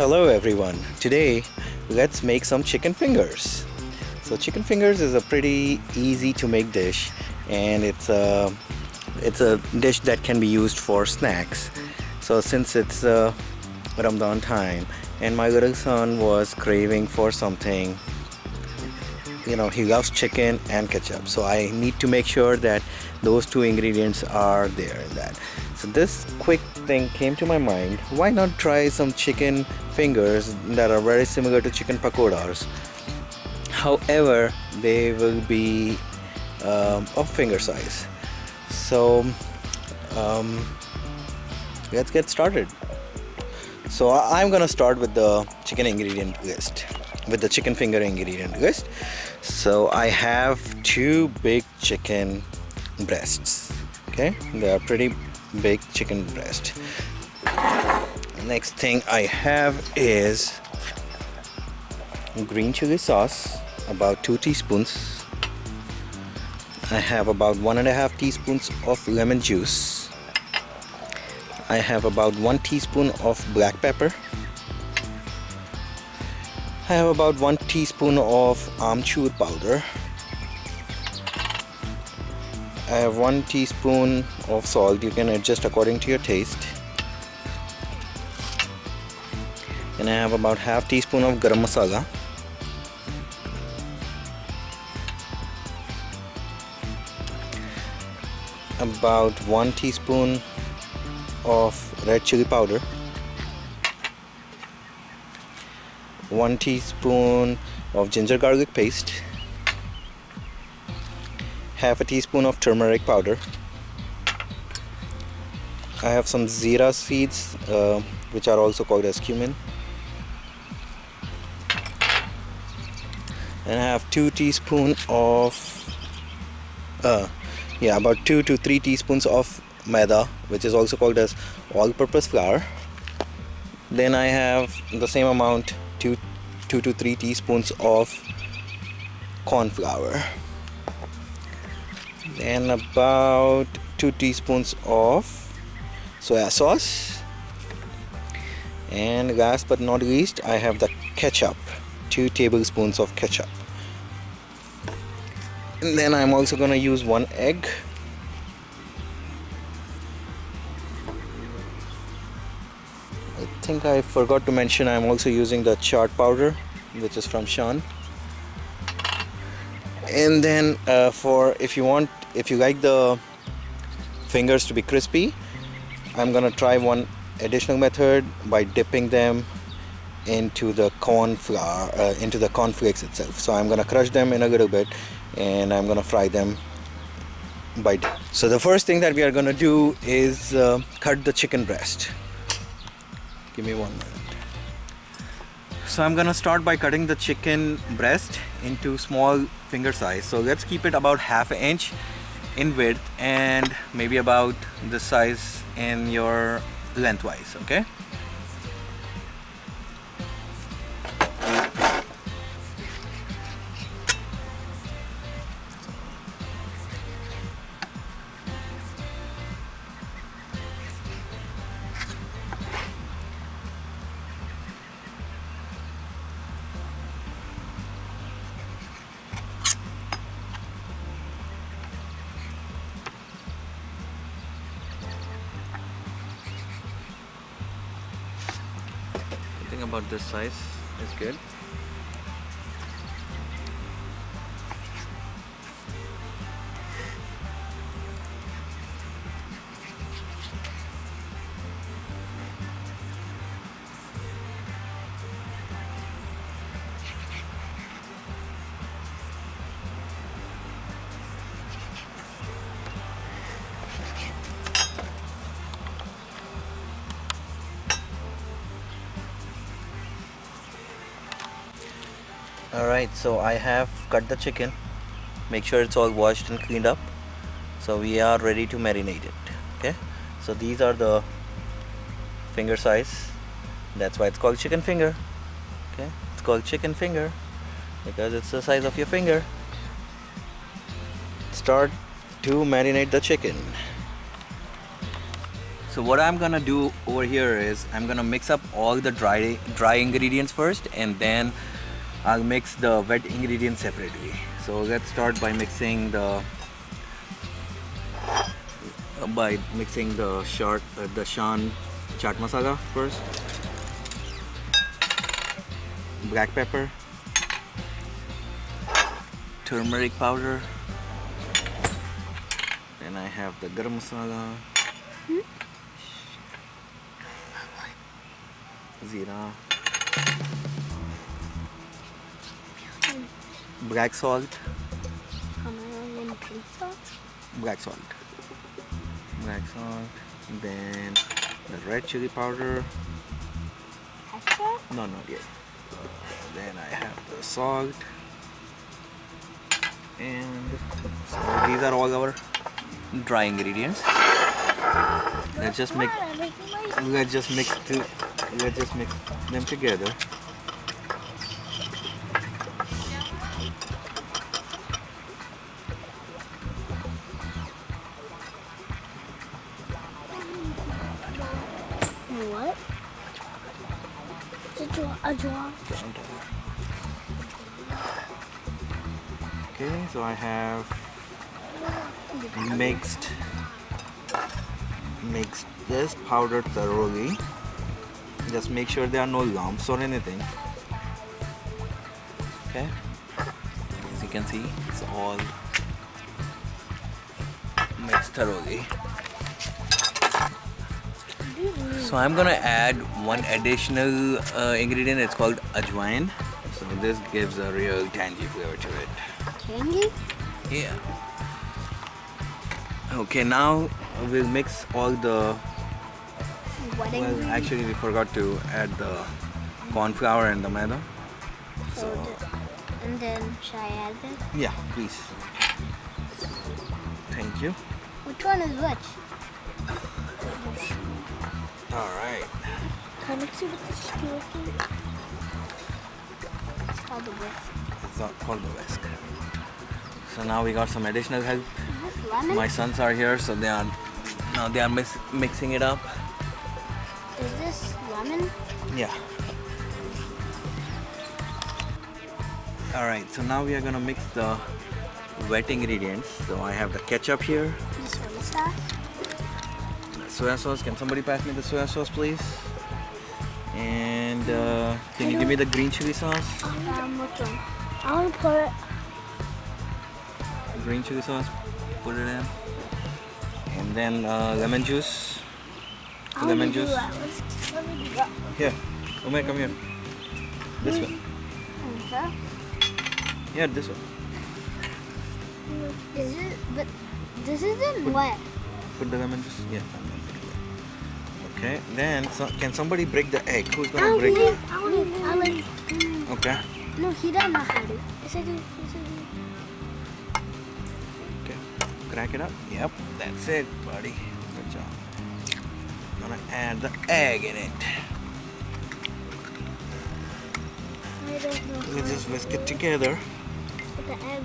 Hello everyone. Today let's make some chicken fingers. So chicken fingers is a pretty easy to make dish, and it's a dish that can be used for snacks. So since it's Ramadan time and my little son was craving for something, he loves chicken and ketchup, so I need to make sure that those two ingredients are there in that. So this quick thing came to my mind: why not try some chicken fingers that are very similar to chicken pakoras, however they will be of finger size. So let's get started. So I'm gonna start with the chicken finger ingredient list. So I have two big chicken breasts. Okay, they are pretty big chicken breast. Next thing I have is green chili sauce, about 2 teaspoons. I have about 1.5 teaspoons of lemon juice. I have about 1 teaspoon of black pepper. I have about 1 teaspoon of amchur powder. I have 1 teaspoon of salt. You can adjust according to your taste. And I have about half teaspoon of garam masala. About 1 teaspoon of red chili powder. 1 teaspoon of ginger garlic paste. Half a teaspoon of turmeric powder. I have some zira seeds, which are also called as cumin. And I have 2 teaspoons of about 2 to 3 teaspoons of maida, which is also called as all-purpose flour. Then I have the same amount, 2 to 3 teaspoons of corn flour. Then about 2 teaspoons of soya sauce. And last but not least, I have the ketchup, 2 tablespoons of ketchup. And then I'm also going to use 1 egg. I think I forgot to mention I'm also using the chaat powder, which is from Shan. And then if you like the fingers to be crispy, I'm gonna try one additional method by dipping them into the corn flour, into the cornflakes itself. So I'm gonna crush them in a little bit, and I'm gonna fry them by dip. So the first thing that we are gonna do is cut the chicken breast. Give me 1 minute. So I'm gonna start by cutting the chicken breast into small finger size. So let's keep it about ½ inch in width and maybe about this size in your lengthwise, okay? About this size is good. Alright, so I have cut the chicken. Make sure it's all washed and cleaned up. So we are ready to marinate it. Okay, so these are the finger size. That's why it's called chicken finger. Okay, it's called chicken finger because it's the size of your finger. Start to marinate the chicken. So what I'm gonna do over here is I'm gonna mix up all the dry ingredients first, and then I'll mix the wet ingredients separately. So let's start by mixing the Shan chaat masala first. Black pepper, turmeric powder, then I have the garam masala, zira, black salt, black salt, then the red chili powder. No, not yet. Then I have the salt, and so these are all our dry ingredients. Let's just mix them together. What? Ajwa. Okay, so I have mixed this powder thoroughly. Just make sure there are no lumps or anything. Okay, as you can see, it's all mixed thoroughly. So I'm gonna add one additional ingredient. It's called ajwain. So this gives a real tangy flavor to it. Tangy? Yeah. Okay, now we'll mix all the. Well, actually, we forgot to add the corn flour and the maida. And then should I add this? Yeah, please. Thank you. Which one is which? All right. Can I see what this is looking? It's called the whisk. It's not called the whisk. So now we got some additional help. Is this lemon? My sons are here, so they are mixing it up. Is this lemon? Yeah. All right. So now we are gonna mix the wet ingredients. So I have the ketchup here. This one is that? Soya sauce. Can somebody pass me the soya sauce, please? And can you give me the green chili sauce? Which one? I want to put it. Green chili sauce. Put it in. And then lemon juice. Lemon juice. Let me do that. Here. Umar, come here. This one. Okay. Yeah, this one. But this isn't wet. Put the lemon juice. Yeah. Okay. Then can somebody break the egg? Who's gonna break it? I like. Okay. No, he doesn't know how to. Yes, I do. Okay. Crack it up. Yep. That's it, buddy. Good job. I'm gonna add the egg in it. I don't know. Let's just whisk it together. Put the egg.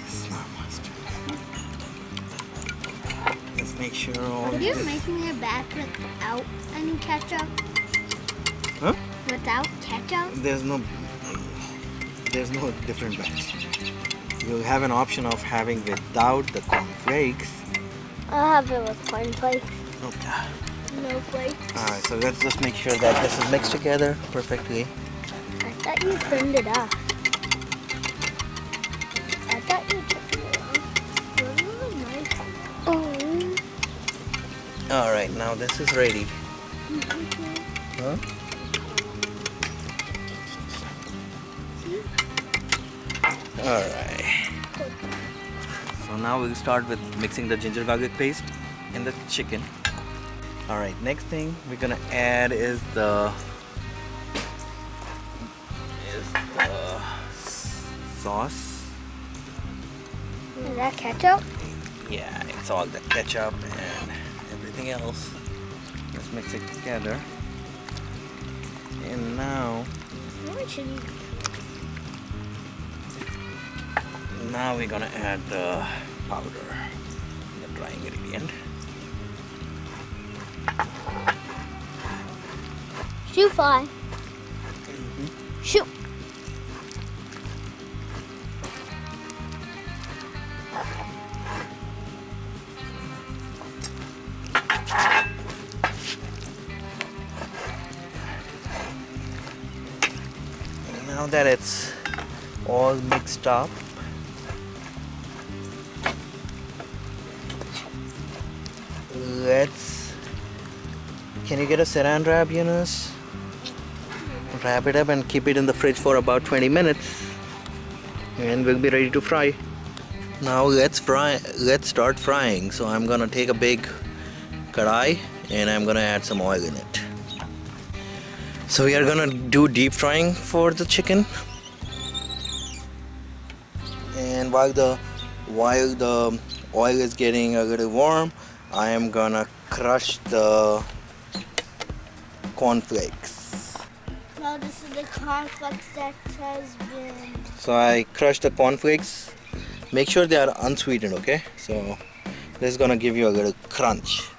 It's not mustard. Let's make sure all Are you this. making it back without any ketchup? Huh? Without ketchup? There's no different batch. You'll have an option of having without the corn flakes. I'll have it with corn flakes. Okay. No flakes. Alright, so let's just make sure that this is mixed together perfectly. I thought you turned it off. I thought you turned it off. Oh. Alright, now this is ready. Huh? Alright. So now we'll start with mixing the ginger garlic paste in the chicken. Alright, next thing we're gonna add is the sauce. Is that ketchup? Yeah, it's all the ketchup and everything else. Let's mix it together. And now Now we're gonna add the powder, the dry ingredient. Shoot fly. Shoot. Now that it's all mixed up, can you get a saran wrap, Eunice? Wrap it up and keep it in the fridge for about 20 minutes and we'll be ready to fry. Now let's start frying. So I'm gonna take a big kadai and I'm gonna add some oil in it. So we are gonna do deep frying for the chicken, and while the oil is getting a little warm, I am gonna crush the cornflakes. No, this is the cornflakes that has been. So I crushed the cornflakes. Make sure they are unsweetened, okay? So this is gonna give you a little crunch.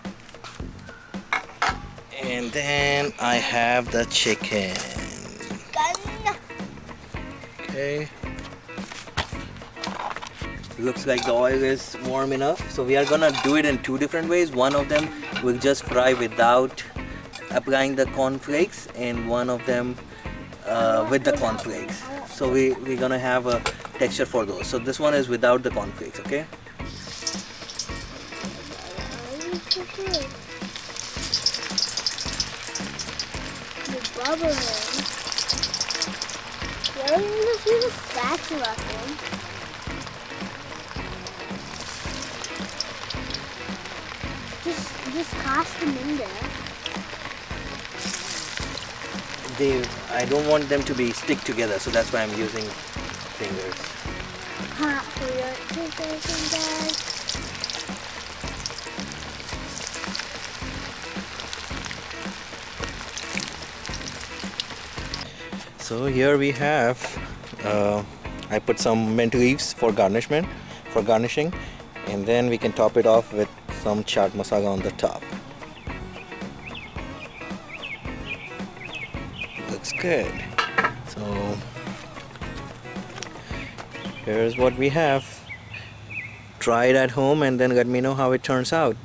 And then I have the chicken. Okay. Looks like the oil is warm enough. So we are gonna do it in two different ways. One of them will just fry without applying the cornflakes, and one of them with the cornflakes. So we're gonna have a texture for those. So this one is without the cornflakes, okay? Bubbling. Where are you going to use a spatula thing? Just cast them in there. I don't want them to be stick together, so that's why I'm using fingers. Hot for your fingers. So here we have, I put some mint leaves for garnishing, and then we can top it off with some chaat masala on the top. Looks good. So here's what we have. Try it at home and then let me know how it turns out.